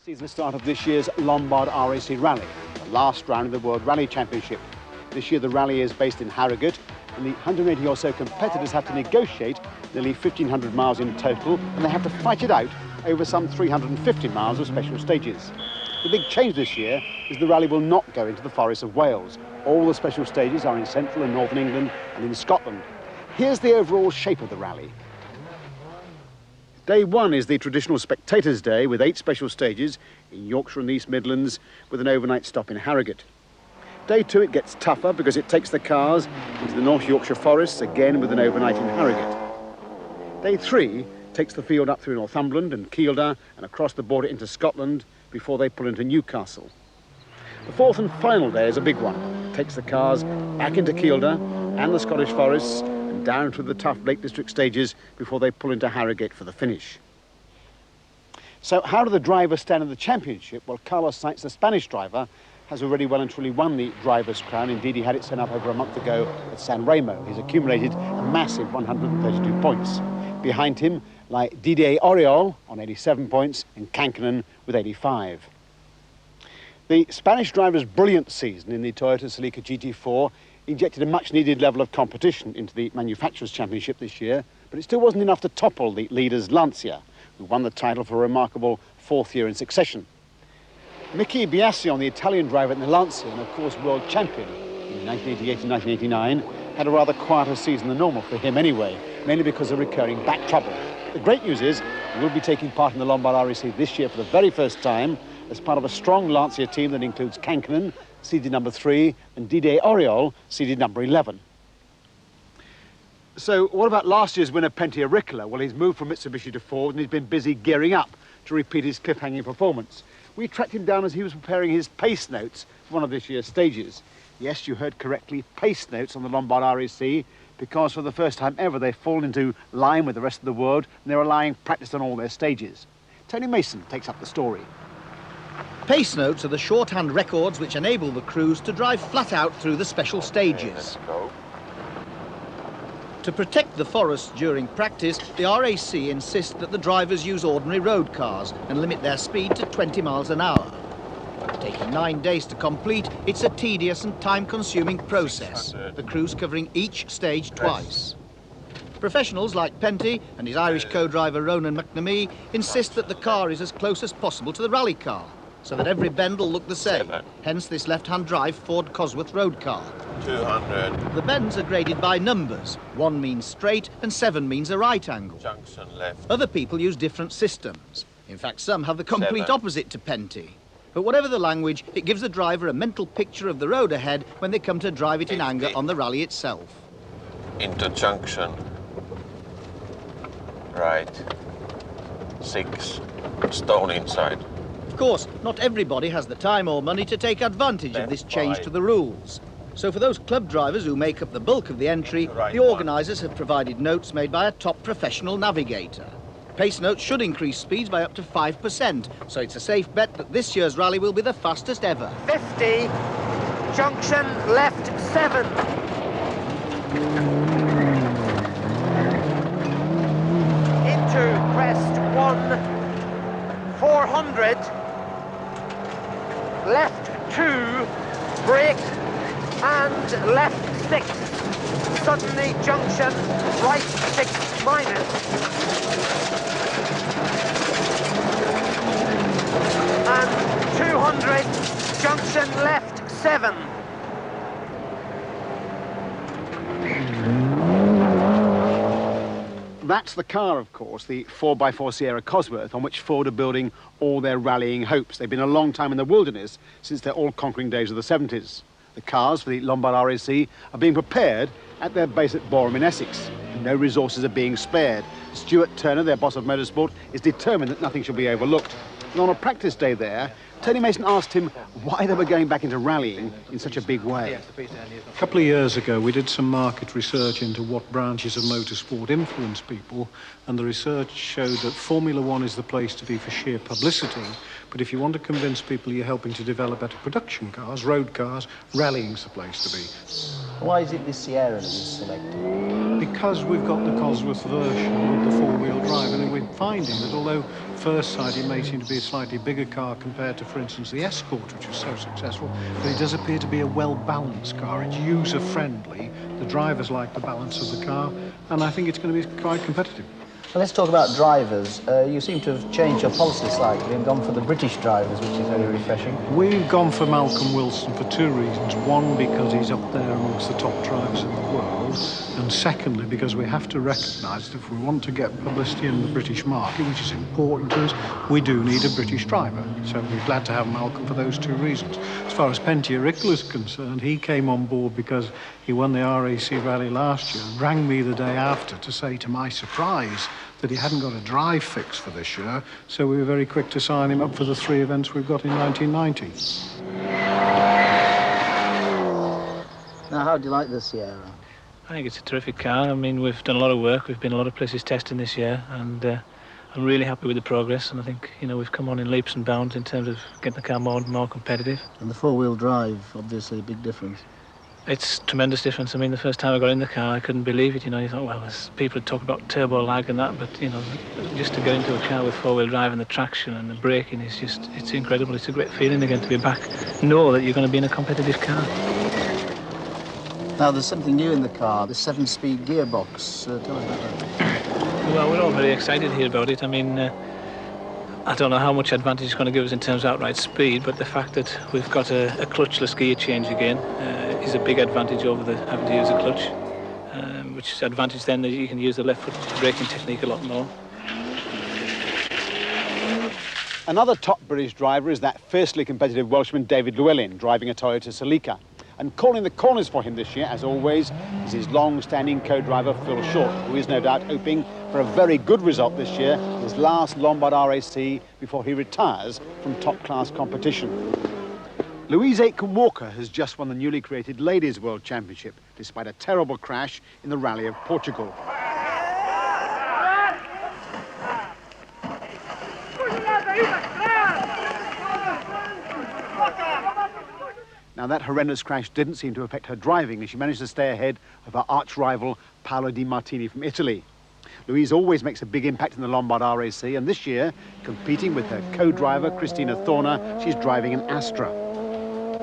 Season start of this year's Lombard RAC Rally, the last round of the World Rally Championship. This year the rally is based in Harrogate, and the 180 or so competitors have to negotiate nearly 1,500 miles in total, and they have to fight it out over some 350 miles of special stages. The big change this year is the rally will not go into the forests of Wales. All the special stages are in central and northern England and in Scotland. Here's the overall shape of the rally. Day one is the traditional spectators' day with 8 special stages in Yorkshire and the East Midlands with an overnight stop in Harrogate. Day 2 it gets tougher because it takes the cars into the North Yorkshire forests again with an overnight in Harrogate. Day 3 takes the field up through Northumberland and Kielder and across the border into Scotland before they pull into Newcastle. The 4th and final day is a big one. It takes the cars back into Kielder and the Scottish forests and down through the tough Lake District stages before they pull into Harrogate for the finish. So how do the drivers stand in the championship? Well, Carlos Sainz, the Spanish driver, has already well and truly won the driver's crown. Indeed, he had it sent up over a month ago at San Remo. He's accumulated a massive 132 points. Behind him lie Didier Auriol on 87 points and Kankkunen with 85. The Spanish driver's brilliant season in the Toyota Celica GT4 injected a much-needed level of competition into the Manufacturers' Championship this year, but it still wasn't enough to topple the leaders Lancia, who won the title for a remarkable 4th year in succession. Michi Biasione, the Italian driver in the Lancia and of course world champion in 1988 and 1989, had a rather quieter season than normal for him anyway, mainly because of recurring back trouble. The great news is he will be taking part in the Lombard RAC this year for the very first time as part of a strong Lancia team that includes Kankkunen, seeded number 3, and Didier Auriol, seeded number 11. So what about last year's winner, Pentti Ricola? Well, he's moved from Mitsubishi to Ford and he's been busy gearing up to repeat his cliffhanging performance. We tracked him down as he was preparing his pace notes for one of this year's stages. Yes, you heard correctly, pace notes on the Lombard RAC, because for the first time ever they've fallen into line with the rest of the world and they're allowing practice on all their stages. Tony Mason takes up the story. Pace notes are the shorthand records which enable the crews to drive flat out through the special stages. To protect the forests during practice, the RAC insists that the drivers use ordinary road cars and limit their speed to 20 miles an hour. Taking 9 days to complete, it's a tedious and time-consuming process, the crews covering each stage twice. Professionals like Pentti and his Irish co-driver Ronan McNamee insist that the car is as close as possible to the rally car, so that every bend will look the same, hence this left-hand drive Ford Cosworth road car. 200. The bends are graded by numbers. 1 means straight and 7 means a right angle. Junction left. Other people use different systems. In fact, some have the complete 7. opposite to Pentti. But whatever the language, it gives the driver a mental picture of the road ahead when they come to drive it in 50. anger on the rally itself. Into junction. Right. 6. Stone inside. Of course, not everybody has the time or money to take advantage of this change to the rules. So for those club drivers who make up the bulk of the entry, the organisers have provided notes made by a top professional navigator. Pace notes should increase speeds by up to 5%, so it's a safe bet that this year's rally will be the fastest ever. 50, junction left 7. Into crest 1, 400, left 2, brake, and left 6. Suddenly junction right 6 minus. And 200, junction left 7. That's the car, of course, the 4x4 Sierra Cosworth, on which Ford are building all their rallying hopes. They've been a long time in the wilderness since their all-conquering days of the 70s. The cars for the Lombard RAC are being prepared at their base at Boreham in Essex. No resources are being spared. Stuart Turner, their boss of motorsport, is determined that nothing shall be overlooked. And on a practice day there, Tony Mason asked him why they were going back into rallying in such a big way. A couple of years ago, we did some market research into what branches of motorsport influence people, and the research showed that Formula One is the place to be for sheer publicity, but if you want to convince people you're helping to develop better production cars, road cars, rallying's the place to be. Why is it this Sierra that is selected? Because we've got the Cosworth version with the four-wheel drive, and we're finding that although first sight it may seem to be a slightly bigger car compared to, for instance, the Escort, which was so successful, but it does appear to be a well-balanced car. It's user-friendly. The drivers like the balance of the car, and I think it's going to be quite competitive. Well, let's talk about drivers. You seem to have changed your policy slightly and gone for the British drivers, which is very refreshing. We've gone for Malcolm Wilson for two reasons. One, because he's up there amongst the top drivers in the world, and secondly, because we have to recognise that if we want to get publicity in the British market, which is important to us, we do need a British driver. So we're glad to have Malcolm for those two reasons. As far as Pentia Rickle is concerned, he came on board because he won the RAC Rally last year and rang me the day after to say, to my surprise, that he hadn't got a drive fix for this year, so we were very quick to sign him up for the 3 events we've got in 1990. Now, how do you like the Sierra? I think it's a terrific car. I mean, we've done a lot of work. We've been a lot of places testing this year, and I'm really happy with the progress. And I think, you know, we've come on in leaps and bounds in terms of getting the car more competitive. And the four-wheel drive, obviously, a big difference. It's a tremendous difference. I mean, the first time I got in the car, I couldn't believe it. You know, you thought, well, there's people that talk about turbo lag and that, but, you know, just to get into a car with four-wheel drive and the traction and the braking is just, it's incredible. It's a great feeling again to be back, know that you're going to be in a competitive car. Now, there's something new in the car, the 7-speed gearbox. Tell us about that. Well, we're all very excited here about it. I mean, I don't know how much advantage it's going to give us in terms of outright speed, but the fact that we've got a clutchless gear change again is a big advantage over having to use a clutch, which is advantage then that you can use the left foot braking technique a lot more. Another top British driver is that fiercely competitive Welshman David Llewellyn, driving a Toyota Celica. And calling the corners for him this year, as always, is his long-standing co-driver Phil Short, who is no doubt hoping for a very good result this year, his last Lombard RAC before he retires from top-class competition. Louise Aitken-Walker has just won the newly created Ladies World Championship, despite a terrible crash in the Rally of Portugal. Now, that horrendous crash didn't seem to affect her driving, as she managed to stay ahead of her arch-rival Paolo Di Martini from Italy. Louise always makes a big impact in the Lombard RAC, and this year, competing with her co-driver Christina Thorner, she's driving an Astra.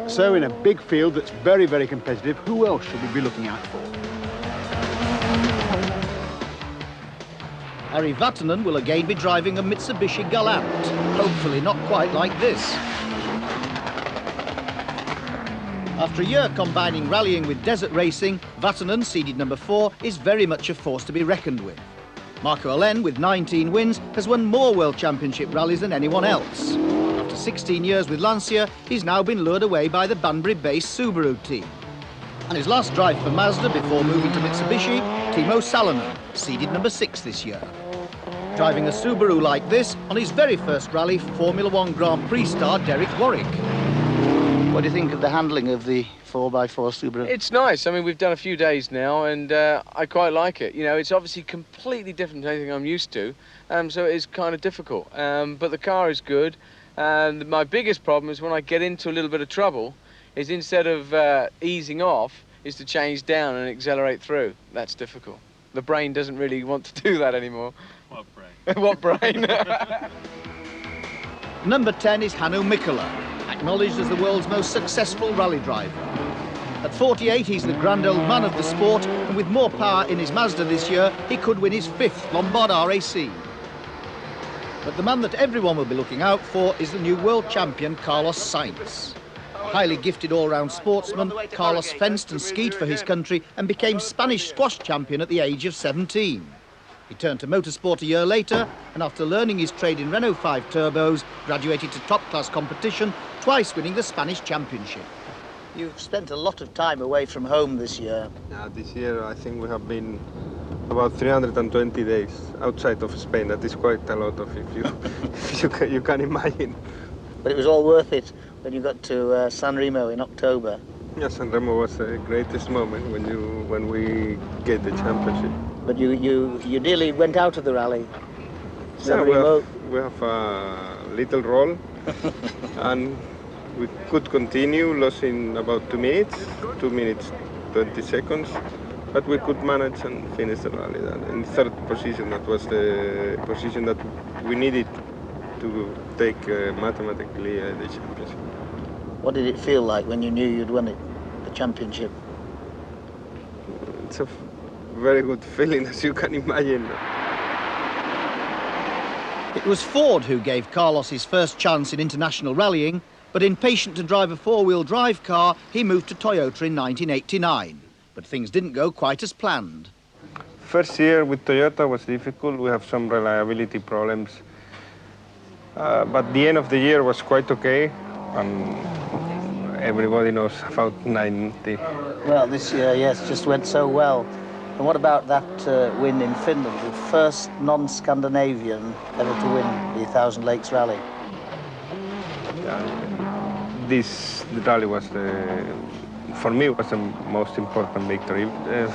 So, in a big field that's very, very competitive, who else should we be looking out for? Harry Vatanen will again be driving a Mitsubishi Galant, hopefully not quite like this. After a year combining rallying with desert racing, Vatanen, seeded number 4, is very much a force to be reckoned with. Marco Allen, with 19 wins, has won more World Championship rallies than anyone else. After 16 years with Lancia, he's now been lured away by the Banbury-based Subaru team. And his last drive for Mazda before moving to Mitsubishi, Timo Salonen, seeded number 6 this year. Driving a Subaru like this, on his very first rally, Formula 1 Grand Prix star Derek Warwick. What do you think of the handling of the 4x4 Subaru? It's nice. I mean, we've done a few days now, and I quite like it. You know, it's obviously completely different to anything I'm used to, so it is kind of difficult. But the car is good, and my biggest problem is when I get into a little bit of trouble, is instead of easing off, is to change down and accelerate through. That's difficult. The brain doesn't really want to do that anymore. What brain? What brain? Number 10 is Hannu Mikkola, acknowledged as the world's most successful rally driver. At 48, he's the grand old man of the sport, and with more power in his Mazda this year, he could win his 5th Lombard RAC. But the man that everyone will be looking out for is the new world champion, Carlos Sainz. A highly gifted all-round sportsman, Carlos fenced and skied for his country and became Spanish squash champion at the age of 17. He turned to motorsport a year later, and after learning his trade in Renault 5 turbos, graduated to top-class competition, twice winning the Spanish championship. You've spent a lot of time away from home this year. Yeah, this year I think we have been about 320 days outside of Spain. That is quite a lot of if you can imagine. But it was all worth it when you got to San Remo in October. Yeah, San Remo was the greatest moment when we get the championship. But you nearly went out of the rally. Yeah, we have a little roll, and we could continue, lost in about 2 minutes. 2 minutes 20 seconds, but we could manage and finish the rally. In third position, that was the position that we needed to take mathematically the championship. What did it feel like when you knew you'd won it, the championship? It's a very good feeling, as you can imagine. It was Ford who gave Carlos his first chance in international rallying, but impatient to drive a four-wheel drive car, he moved to Toyota in 1989. But things didn't go quite as planned. First year with Toyota was difficult. We have some reliability problems. But the end of the year was quite okay. And everybody knows about 90. Well, this year, yes, just went so well. And what about that win in Finland, the first non-Scandinavian ever to win the 1,000 Lakes Rally? This rally was, for me, was the most important victory.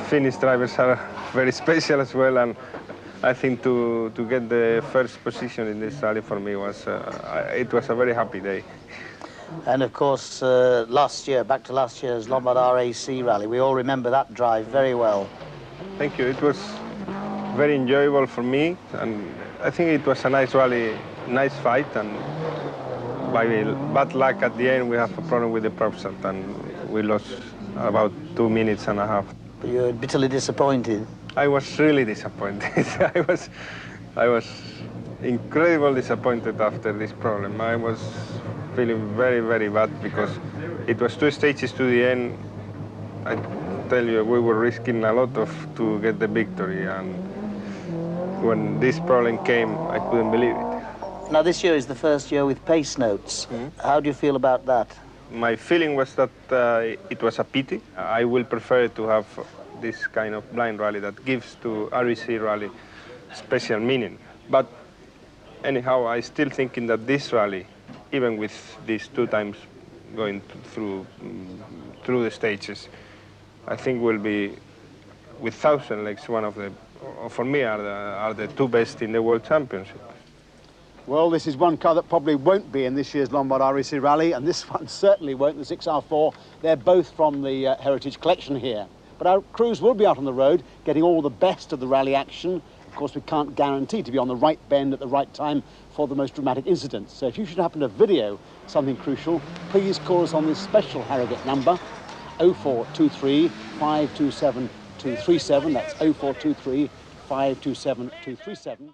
Finnish drivers are very special as well, and I think to get the first position in this rally for me was, it was a very happy day. And of course, last year, back to last year's Lombard RAC Rally, we all remember that drive very well. Thank you. It was very enjoyable for me, and I think it was a nice rally, nice fight, and by bad luck at the end we have a problem with the prop set, and we lost about 2.5 minutes. But you were bitterly disappointed. I was really disappointed. I was incredibly disappointed after this problem. I was feeling very, very bad because it was 2 stages to the end. I tell you, we were risking a lot to get the victory, and when this problem came, I couldn't believe it. Now, this year is the first year with pacenotes. How do you feel about that? My feeling was that it was a pity. I will prefer to have this kind of blind rally that gives to RAC rally special meaning. But anyhow, I still thinking that this rally, even with these 2 times going through the stages, I think will be, with 1,000 Lakes, one of the, for me, are the 2 best in the World Championship. Well, this is one car that probably won't be in this year's Lombard RAC Rally, and this one certainly won't, the 6R4. They're both from the Heritage Collection here. But our crews will be out on the road, getting all the best of the rally action. Of course, we can't guarantee to be on the right bend at the right time for the most dramatic incidents. So if you should happen to video something crucial, please call us on this special Harrogate number, 0423 527 237. That's 0423 527 237.